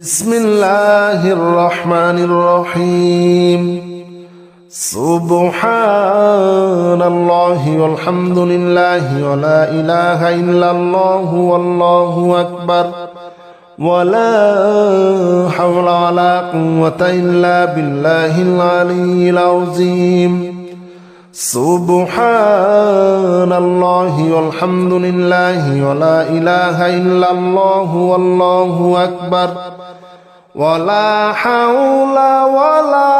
بسم الله الرحمن الرحيم. سبحان الله والحمد لله ولا إله إلا الله والله أكبر ولا حول ولا قوة إلا بالله العلي العظيم. سبحان الله والحمد لله ولا إله إلا الله والله أكبر ولا حول ولا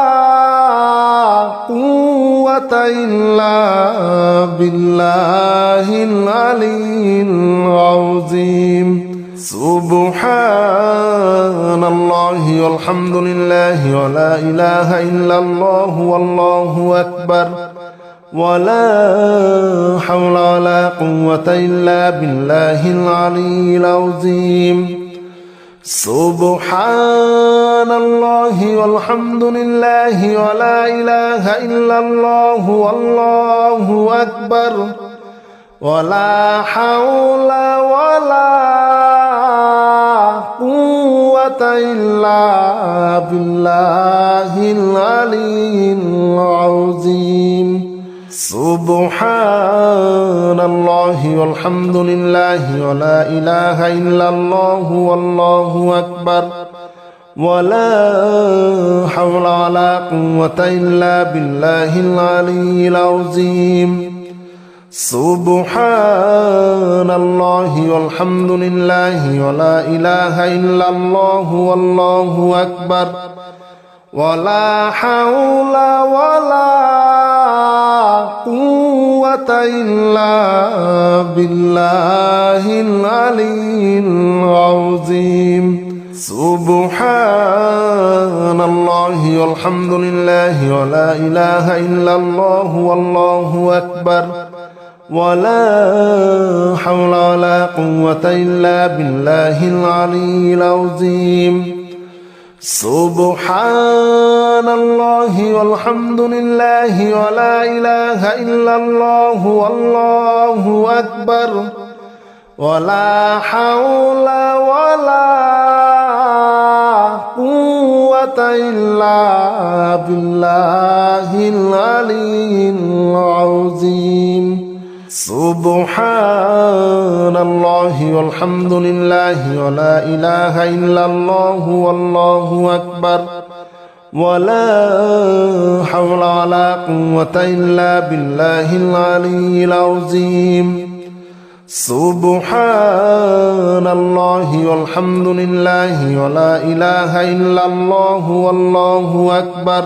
قوة إلا بالله العلي العظيم. سبحان الله والحمد لله ولا إله إلا الله والله أكبر ولا حول ولا قوة إلا بالله العلي العظيم. سبحان الله والحمد لله ولا إله إلا الله والله أكبر ولا حول ولا قوة إلا بالله العلي العظيم. سبحان الله والحمد لله ولا إله إلا الله والله أكبر ولا حول ولا قوة إلا بالله العلي العظيم. سبحان الله والحمد لله ولا إله إلا الله والله أكبر ولا حول ولا قوة إلا بالله العلي العظيم. سبحان الله والحمد لله ولا إله إلا الله والله أكبر ولا حول ولا قوة إلا بالله العلي العظيم. سبحان الله والحمد لله ولا إله إلا الله والله أكبر ولا حول ولا قوة إلا بالله العلي العظيم. سبحان الله والحمد لله ولا إله إلا الله والله أكبر ولا حول ولا قوة إلا بالله العلي العظيم. سبحان الله والحمد لله ولا إله إلا الله والله أكبر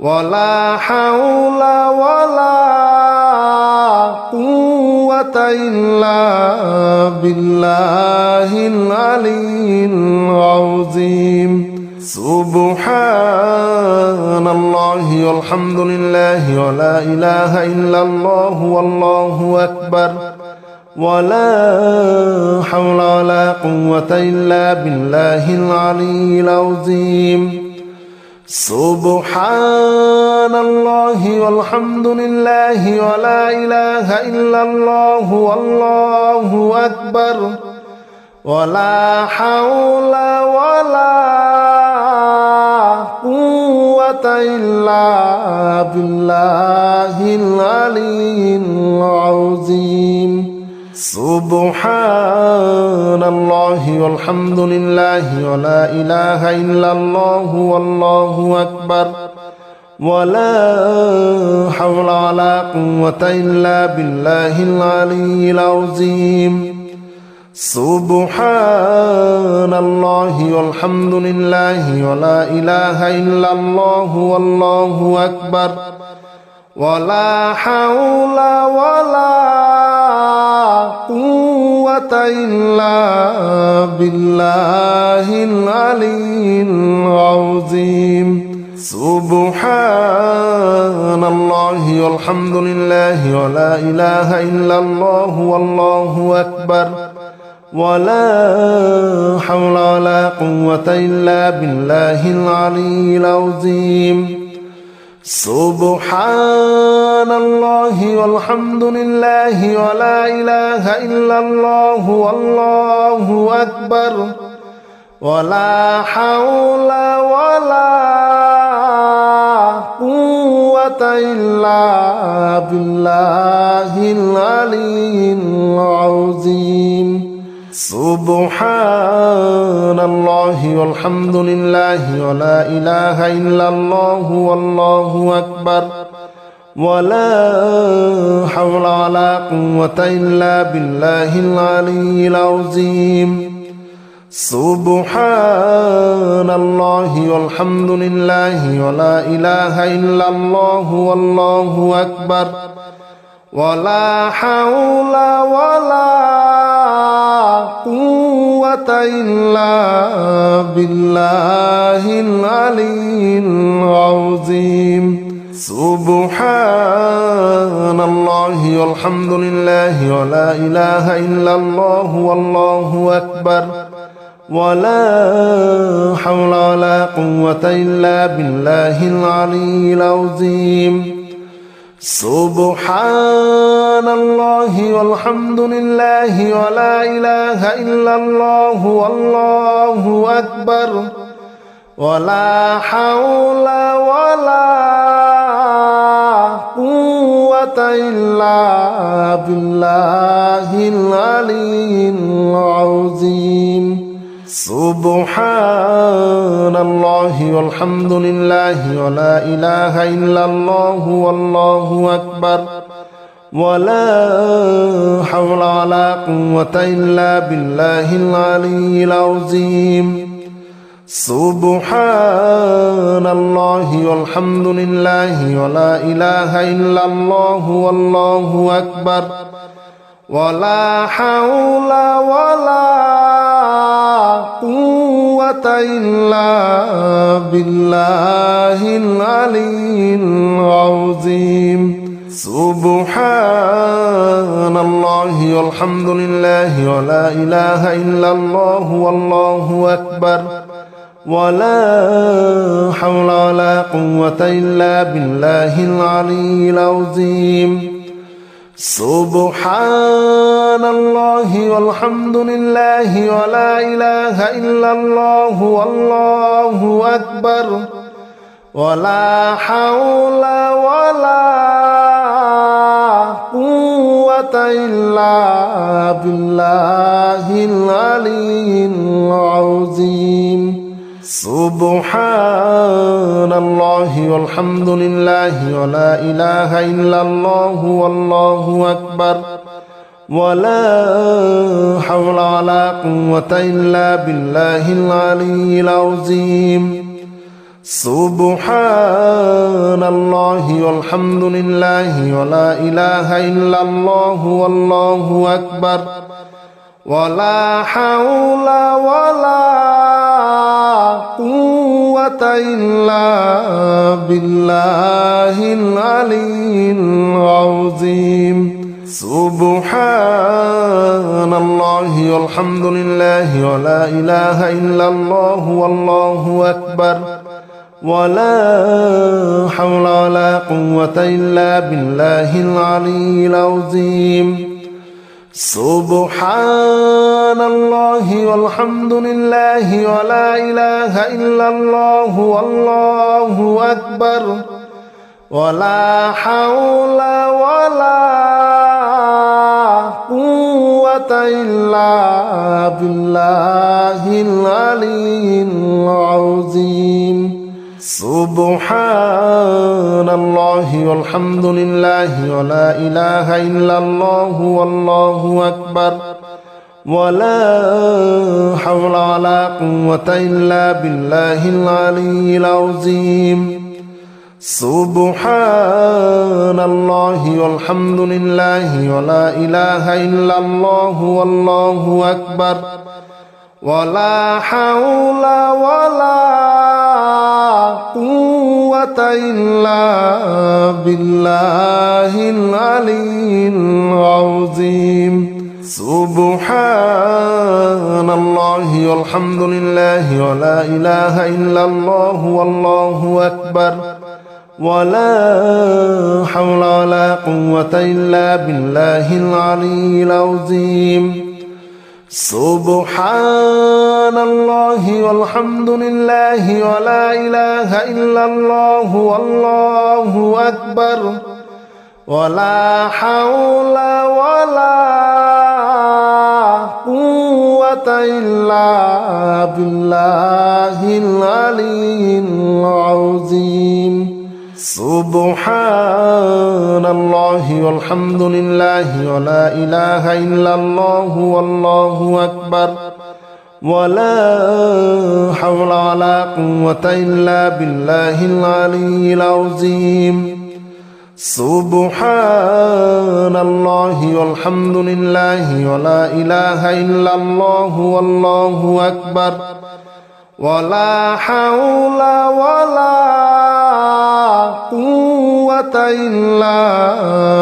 ولا حول ولا قوة إلا بالله العلي العظيم. سبحان الله والحمد لله ولا إله إلا الله والله أكبر ولا حول ولا قوة إلا بالله العلي العظيم. سبحان الله والحمد لله ولا إله إلا الله والله أكبر ولا حول ولا قوة إلا بالله العلي العظيم. سبحان الله والحمد لله ولا إله إلا الله والله أكبر ولا حول ولا قوة إلا بالله العلي العظيم. سبحان الله والحمد لله ولا إله إلا الله والله أكبر ولا حول ولا قوة إلا بالله العلي العظيم. سبحان الله والحمد لله ولا إله إلا الله والله أكبر ولا حول ولا قوة إلا بالله العلي العظيم. سبحان الله والحمد لله ولا إله إلا الله والله أكبر ولا حول ولا قوة إلا بالله العلي العظيم سبحان الله والحمد لله ولا إله إلا الله والله أكبر ولا حول ولا قوة إلا بالله العلي العظيم سبحان الله والحمد لله ولا إله إلا الله والله أكبر ولا حول ولا قوة إلا بالله العلي العظيم سبحان الله والحمد لله ولا إله إلا الله والله أكبر ولا حول ولا قوة إلا بالله العلي العظيم سبحان الله والحمد لله ولا إله إلا الله والله أكبر ولا حول ولا قوة إلا بالله العلي العظيم سبحان الله والحمد لله ولا إله إلا الله والله أكبر ولا حول ولا قوة إلا بالله العلي العظيم سبحان الله والحمد لله ولا إله إلا الله والله أكبر ولا حول ولا قوة إلا بالله العلي العظيم سبحان الله والحمد لله ولا إله إلا الله والله أكبر ولا حول ولا قوة إلا بالله العلي العظيم سبحان الله والحمد لله ولا إله إلا الله والله أكبر ولا حول ولا قوة إلا بالله العلي العظيم سبحان الله والحمد لله ولا إله إلا الله والله أكبر ولا حول ولا قوة إلا بالله العلي العظيم سبحان الله والحمد لله ولا إله إلا الله والله أكبر ولا حول ولا قوة إلا بالله العلي العظيم سبحان الله والحمد لله ولا إله إلا الله والله أكبر ولا حول ولا قوة إلا بالله العلي العظيم سبحان الله والحمد لله ولا إله إلا الله والله أكبر ولا حول ولا قوة إلا بالله العلي العظيم سبحان الله والحمد لله ولا إله إلا الله والله أكبر ولا حول ولا قوة إلا بالله العلي العظيم سبحان الله والحمد لله ولا إله إلا الله والله أكبر ولا حول ولا قوة إلا بالله العلي العظيم سبحان الله والحمد لله ولا إله إلا الله والله أكبر ولا حول ولا قوة إلا بالله العلي العظيم سبحان الله والحمد لله ولا إله إلا الله والله أكبر ولا حول ولا قوة إلا بالله العلي العظيم سبحان الله والحمد لله ولا إله إلا الله والله أكبر ولا حول ولا قوة إلا بالله العلي العظيم سبحان الله والحمد لله ولا إله إلا الله والله أكبر ولا حول ولا قوة إلا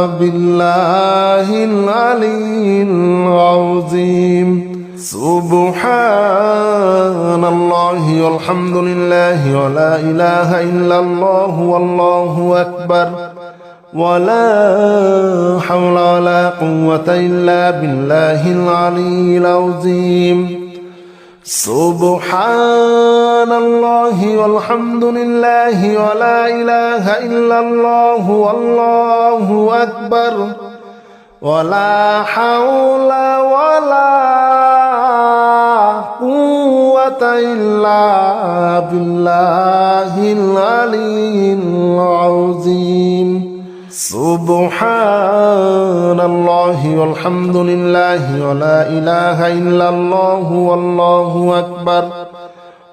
بالله العلي العظيم سبحان الله والحمد لله ولا إله إلا الله والله أكبر ولا حول ولا قوة إلا بالله العلي العظيم سبحان الله والحمد لله ولا إله إلا الله والله أكبر ولا حول ولا قوة إلا بالله العلي العظيم سبحان الله والحمد لله ولا إله إلا الله والله أكبر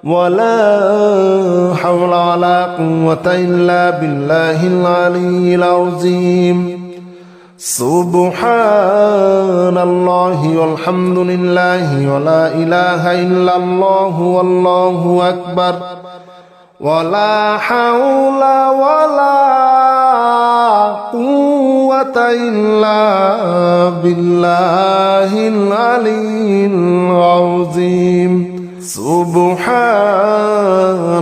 ولا حول ولا قوة إلا بالله العلي العظيم سبحان الله والحمد لله ولا إله إلا الله والله أكبر ولا حول ولا قوة إلا بالله العلي العظيم سبحان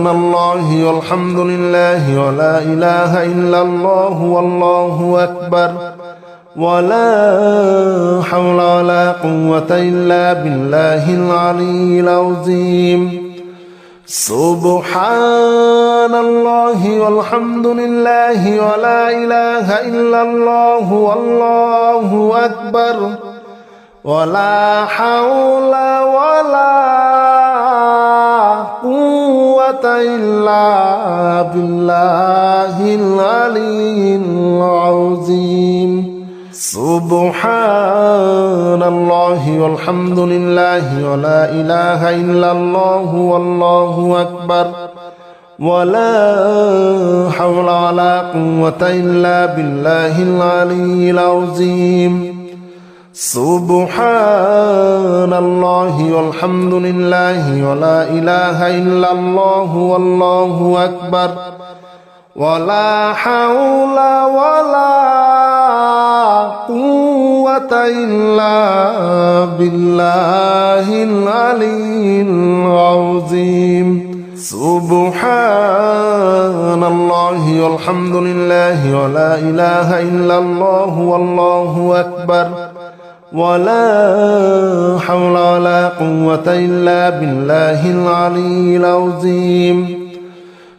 الله والحمد لله ولا إله إلا الله والله أكبر ولا حول ولا قوة إلا بالله العلي العظيم سبحان الله والحمد لله ولا إله إلا الله والله أكبر ولا حول ولا قوة إلا بالله العلي العظيم سبحان الله والحمد لله ولا إله إلا الله والله أكبر ولا حول ولا قوة إلا بالله العلي العظيم سبحان الله والحمد لله ولا إله إلا الله والله أكبر ولا حول ولا قوة إلا بالله العلي العظيم سبحان الله والحمد لله ولا إله إلا الله والله أكبر ولا حول ولا قوة إلا بالله العلي العظيم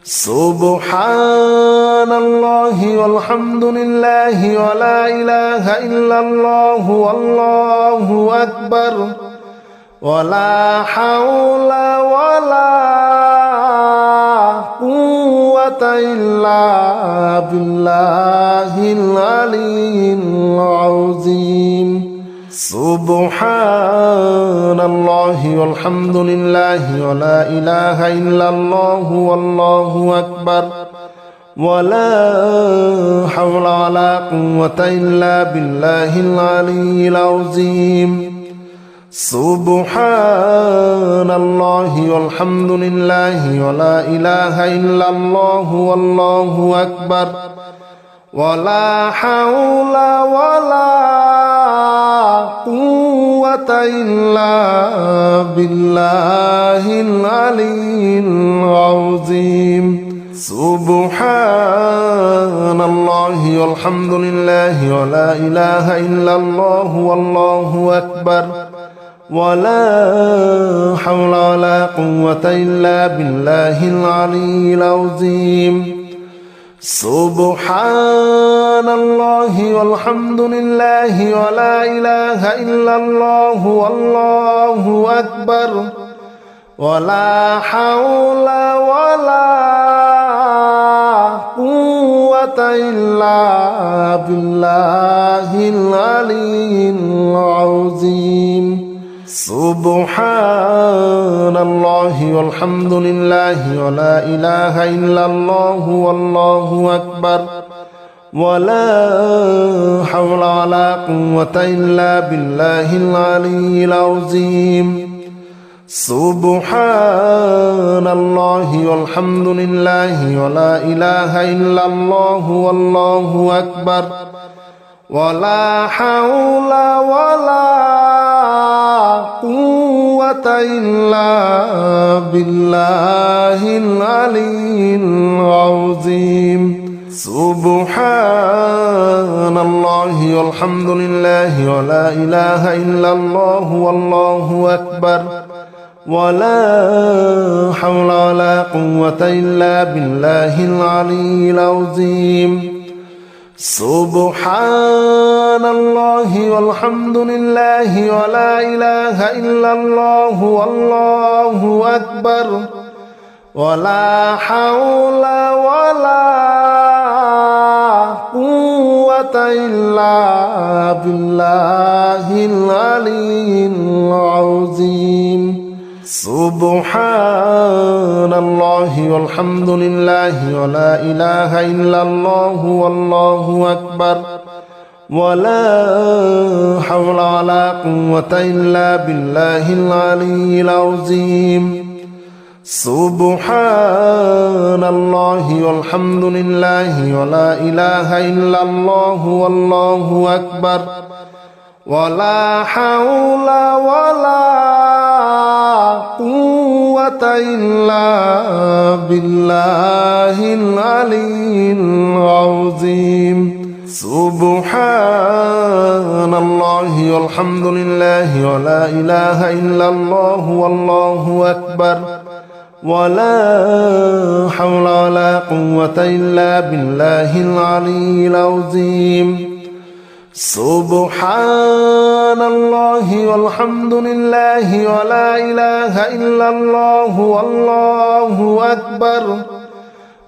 سبحان الله والحمد لله ولا إله إلا الله والله أكبر ولا حول ولا قوة إلا بالله العلي العظيم سبحان الله والحمد لله ولا إله إلا الله والله أكبر ولا حول ولا قوة إلا بالله العلي العظيم سبحان الله والحمد لله ولا إله إلا الله والله أكبر ولا حول ولا قوة إلا بالله العلي العظيم سبحان الله والحمد لله ولا إله إلا الله والله أكبر ولا حول ولا قوة إلا بالله العلي العظيم سبحان الله والحمد لله ولا إله إلا الله والله أكبر ولا حول ولا قوة إلا بالله العلي العظيم سبحان الله والحمد لله ولا إله إلا الله والله أكبر ولا حول ولا قوة إلا بالله العلي العظيم سبحان الله والحمد لله ولا إله إلا الله والله أكبر ولا حول ولا قوة إلا بالله العلي العظيم سبحان الله والحمد لله ولا إله إلا الله والله أكبر ولا حول ولا قوة إلا بالله العلي العظيم سبحان الله والحمد لله ولا إله إلا الله والله أكبر ولا حول ولا قوة إلا بالله العلي العظيم سبحان الله والحمد لله ولا إله إلا الله والله أكبر ولا حول ولا قوة إلا بالله العلي العظيم سبحان الله والحمد لله ولا إله إلا الله والله أكبر ولا حول ولا قوة إلا بالله العلي العظيم سبحان الله والحمد لله ولا إله إلا الله والله أكبر ولا حول ولا قوة إلا بالله العلي العظيم سبحان الله والحمد لله ولا إله إلا الله والله أكبر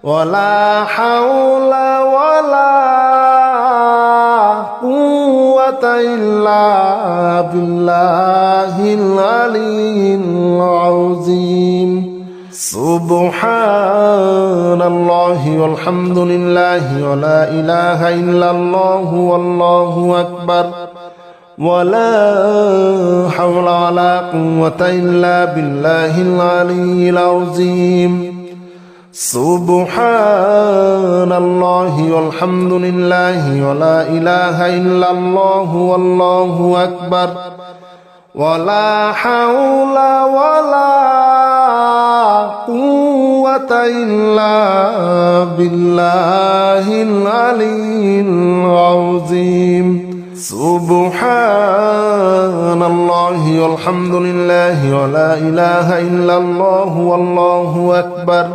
ولا حول ولا قوة إلا بالله العلي العظيم سبحان الله والحمد لله ولا إله إلا الله والله أكبر ولا حول ولا قوة إلا بالله العلي العظيم سبحان الله والحمد لله ولا إله إلا الله والله أكبر ولا حول ولا قوة إلا بالله العلي العظيم سبحان الله والحمد لله ولا إله إلا الله والله أكبر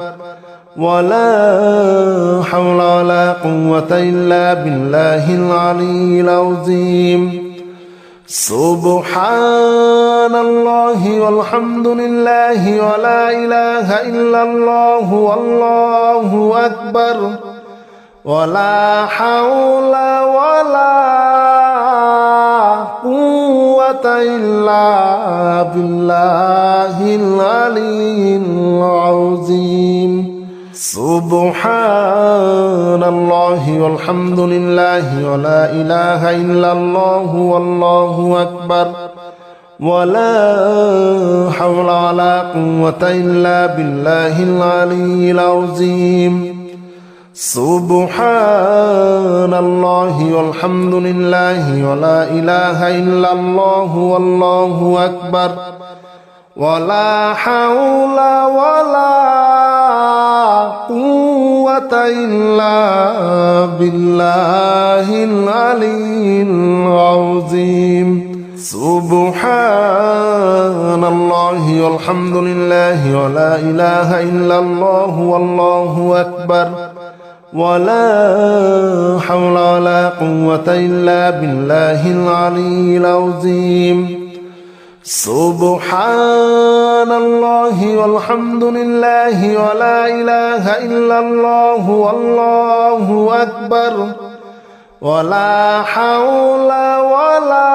ولا حول ولا قوة إلا بالله العلي العظيم سبحان الله والحمد لله ولا إله إلا الله والله أكبر ولا حول ولا قوة إلا بالله العلي العظيم سبحان الله والحمد لله ولا إله إلا الله والله أكبر ولا حول ولا قوة إلا بالله العلي العظيم سبحان الله والحمد لله ولا إله إلا الله والله أكبر ولا حول ولا قوة إلا بالله العلي العظيم سبحان الله والحمد لله ولا إله إلا الله والله أكبر ولا حول ولا قوة إلا بالله العلي العظيم سبحان الله والحمد لله ولا إله إلا الله والله أكبر ولا حول ولا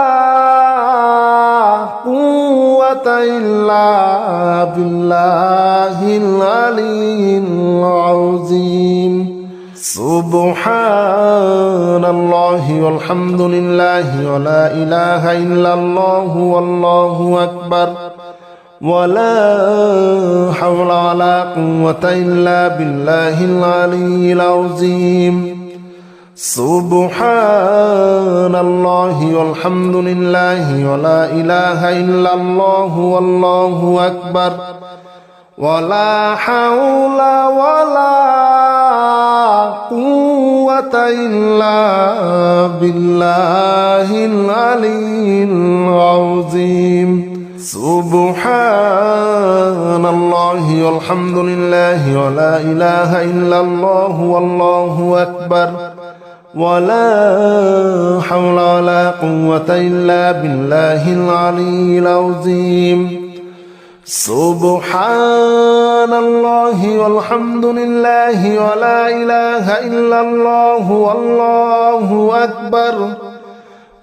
قوة إلا بالله العلي العظيم سبحان الله والحمد لله ولا إله إلا الله والله أكبر ولا حول ولا قوة إلا بالله العلي العظيم سبحان الله والحمد لله ولا إله إلا الله والله أكبر ولا حول ولا قوة إلا بالله العلي العظيم سبحان الله والحمد لله ولا إله إلا الله والله أكبر ولا حول ولا قوة إلا بالله العلي العظيم سبحان الله والحمد لله ولا إله إلا الله والله أكبر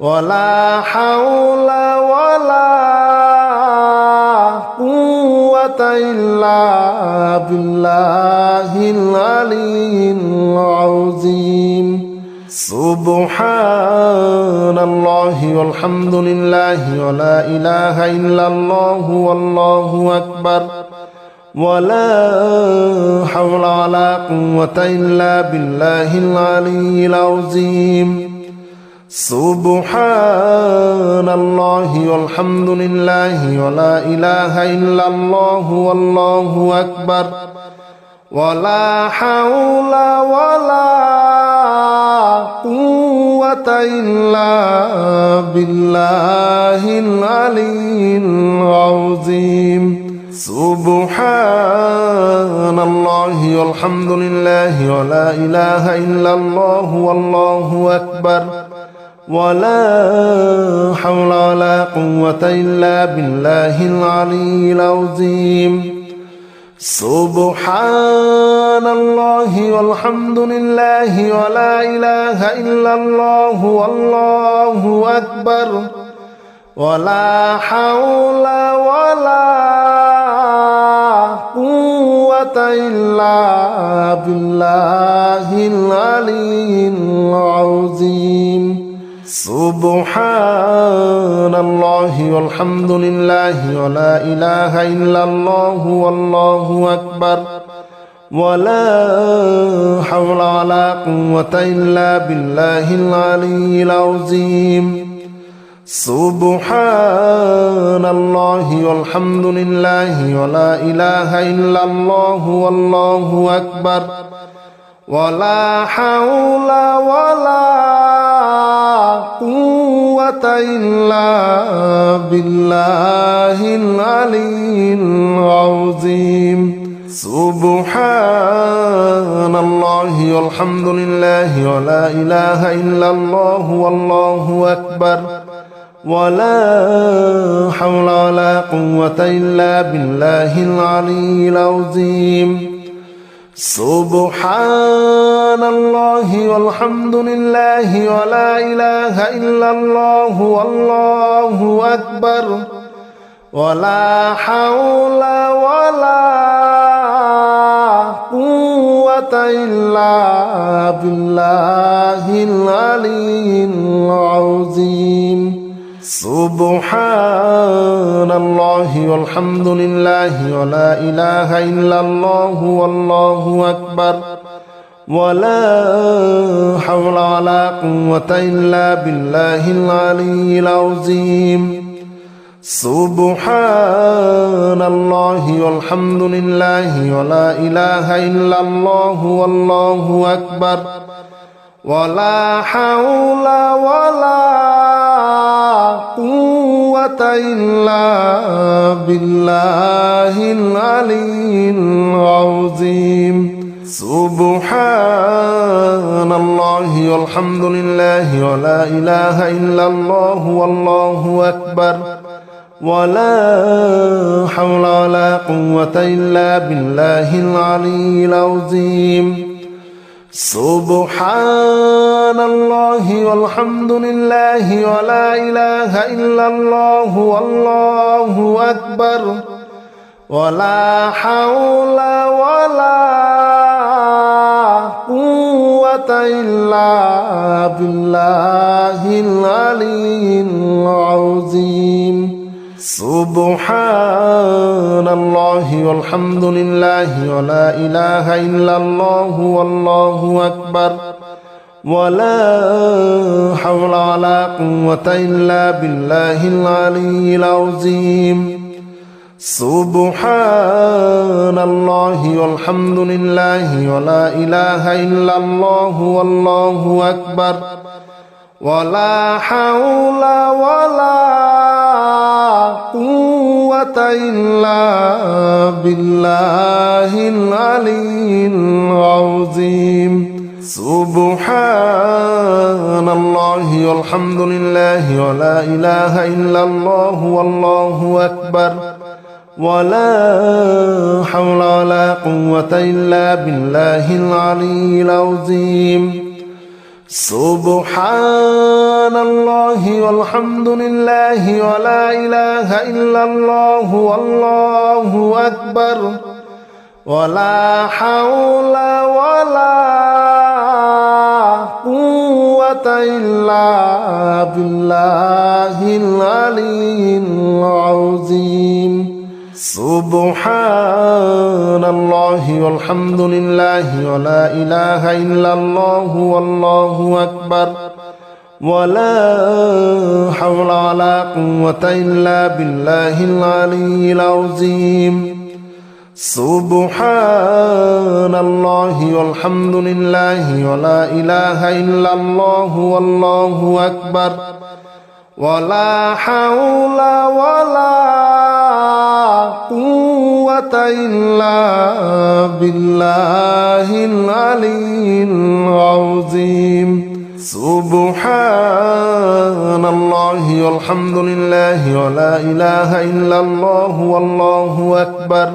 ولا حول ولا قوة إلا بالله العلي العظيم سبحان الله والحمد لله ولا إله إلا الله والله أكبر ولا حول ولا قوة إلا بالله العلي العظيم سبحان الله والحمد لله ولا إله إلا الله والله أكبر ولا حول ولا قوة إلا بالله العلي العظيم سبحان الله والحمد لله ولا إله إلا الله والله أكبر ولا حول ولا قوة إلا بالله العلي العظيم سبحان الله والحمد لله ولا إله إلا الله والله أكبر ولا حول ولا قوة إلا بالله العلي العظيم سبحان الله والحمد لله ولا إله إلا الله والله أكبر ولا حول ولا قوة إلا بالله العلي العظيم سبحان الله والحمد لله ولا إله إلا الله والله أكبر ولا حول ولا قوة إلا بالله العلي العظيم سبحان الله والحمد لله ولا إله إلا الله والله أكبر ولا حول ولا قوة إلا بالله العلي العظيم سبحان الله والحمد لله ولا إله إلا الله والله أكبر ولا حول ولا قوة إلا بالله العلي العظيم سبحان الله والحمد لله ولا إله إلا الله والله أكبر ولا حول ولا قوة إلا بالله العلي العظيم سبحان الله والحمد لله ولا إله إلا الله والله أكبر ولا حول ولا قوة إلا بالله العلي العظيم سبحان الله والحمد لله ولا إله إلا الله والله أكبر ولا حول ولا قوة إلا بالله العلي العظيم سبحان الله والحمد لله ولا إله إلا الله والله أكبر ولا حول ولا قوة إلا بالله العلي العظيم سبحان الله والحمد لله ولا إله إلا الله والله أكبر ولا حول ولا قوة إلا بالله العلي العظيم سبحان الله والحمد لله ولا إله إلا الله والله أكبر ولا حول ولا قوة إلا بالله العلي العظيم سبحان الله والحمد لله ولا إله إلا الله والله أكبر ولا حول ولا قوة إلا بالله العلي العظيم سبحان الله والحمد لله ولا إله إلا الله والله أكبر ولا حول ولا قوة إلا بالله العلي العظيم سبحان الله والحمد لله ولا إله إلا الله والله أكبر ولا حول ولا قوة إلا بالله العلي العظيم سبحان الله والحمد لله ولا إله إلا الله والله أكبر ولا حول ولا قوة إلا بالله العلي العظيم سبحان الله والحمد لله ولا إله إلا الله والله أكبر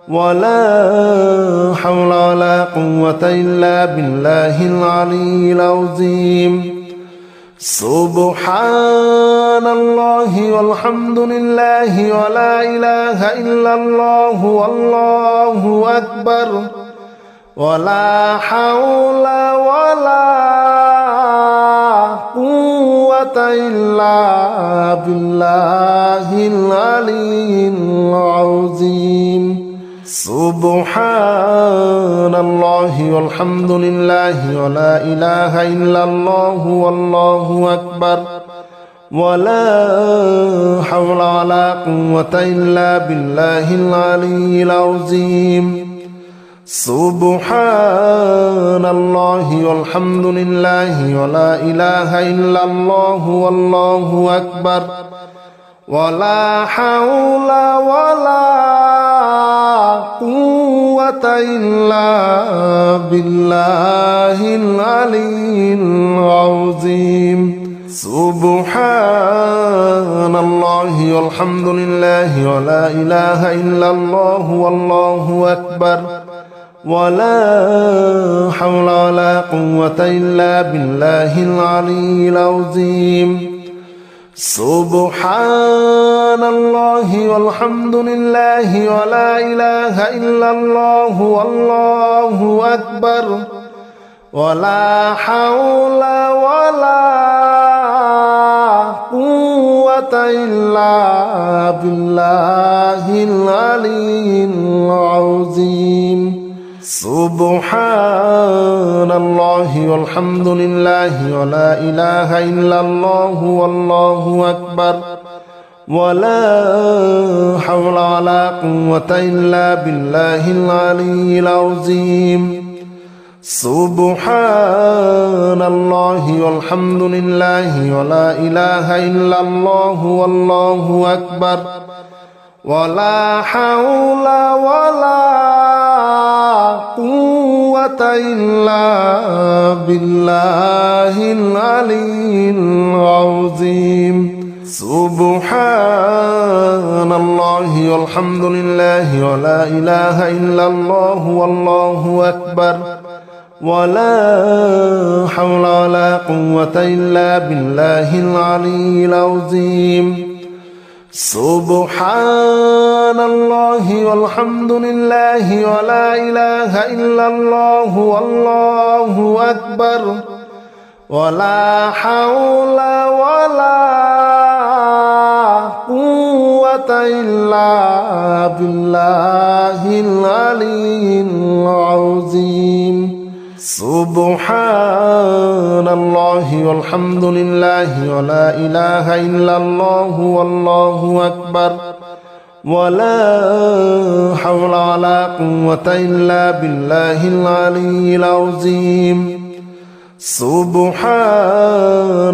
ولا حول ولا قوة إلا بالله العلي العظيم سبحان الله والحمد لله ولا إله إلا الله والله أكبر ولا حول ولا قوة إلا بالله العلي العظيم سبحان الله والحمد لله ولا إله إلا الله والله أكبر ولا حول ولا قوة إلا بالله العلي العظيم سبحان الله والحمد لله ولا إله إلا الله والله أكبر ولا حول ولا قوة إلا بالله العلي العظيم سبحان الله والحمد لله ولا إله إلا الله والله أكبر ولا حول ولا قوة إلا بالله العلي العظيم سبحان الله والحمد لله ولا إله إلا الله والله أكبر ولا حول ولا قوة إلا بالله العلي العظيم سبحان الله والحمد لله ولا إله إلا الله والله أكبر ولا حول ولا قوة إلا بالله العلي العظيم سبحان الله والحمد لله ولا إله إلا الله والله أكبر ولا حول ولا قوة إلا بالله العلي العظيم سبحان الله والحمد لله ولا إله إلا الله والله أكبر ولا حول ولا قوة إلا بالله العلي العظيم سبحان الله والحمد لله ولا إله إلا الله والله أكبر ولا حول ولا قوة إلا بالله العلي العظيم سبحان الله والحمد لله ولا إله إلا الله والله أكبر ولا حول ولا قوة إلا بالله العلي العظيم سبحان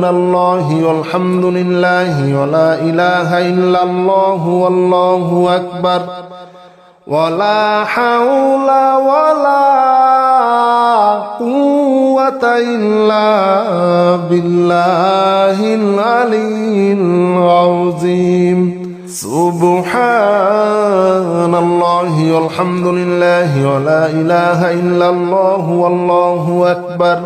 الله والحمد لله ولا إله إلا الله والله أكبر ولا حول ولا قوة إلا بالله العلي العظيم سبحان الله والحمد لله ولا إله إلا الله والله أكبر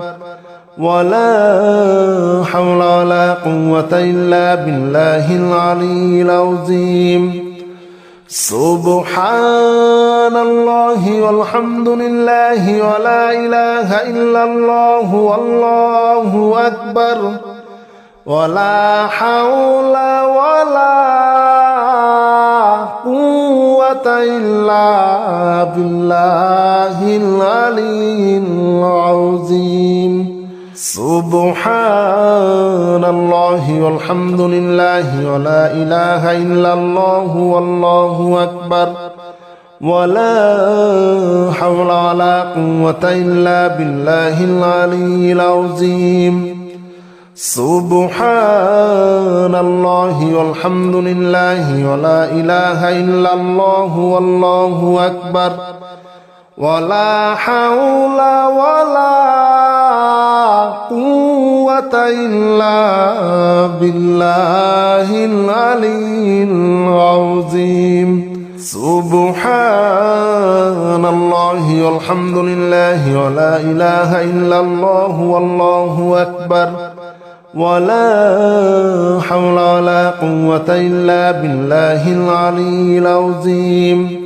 ولا حول ولا قوة إلا بالله العلي العظيم سبحان الله والحمد لله ولا إله إلا الله والله أكبر ولا حول ولا قوة إلا بالله العلي العظيم سبحان الله والحمد لله ولا إله إلا الله والله أكبر ولا حول ولا قوة إلا بالله العلي العظيم سبحان الله والحمد لله ولا إله إلا الله والله أكبر ولا حول ولا قوة إلا بالله العلي العظيم سبحان الله والحمد لله ولا إله إلا الله والله أكبر ولا حول ولا قوة إلا بالله العلي العظيم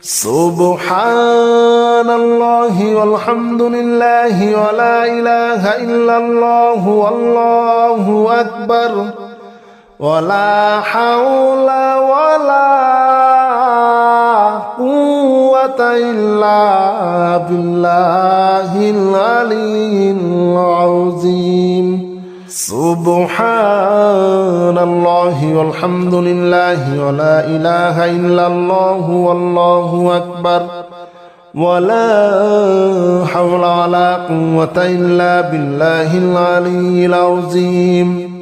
سبحان الله والحمد لله ولا إله إلا الله والله أكبر ولا حول ولا قوة إلا بالله العلي العظيم سبحان الله والحمد لله ولا إله إلا الله والله أكبر ولا حول ولا قوة إلا بالله العلي العظيم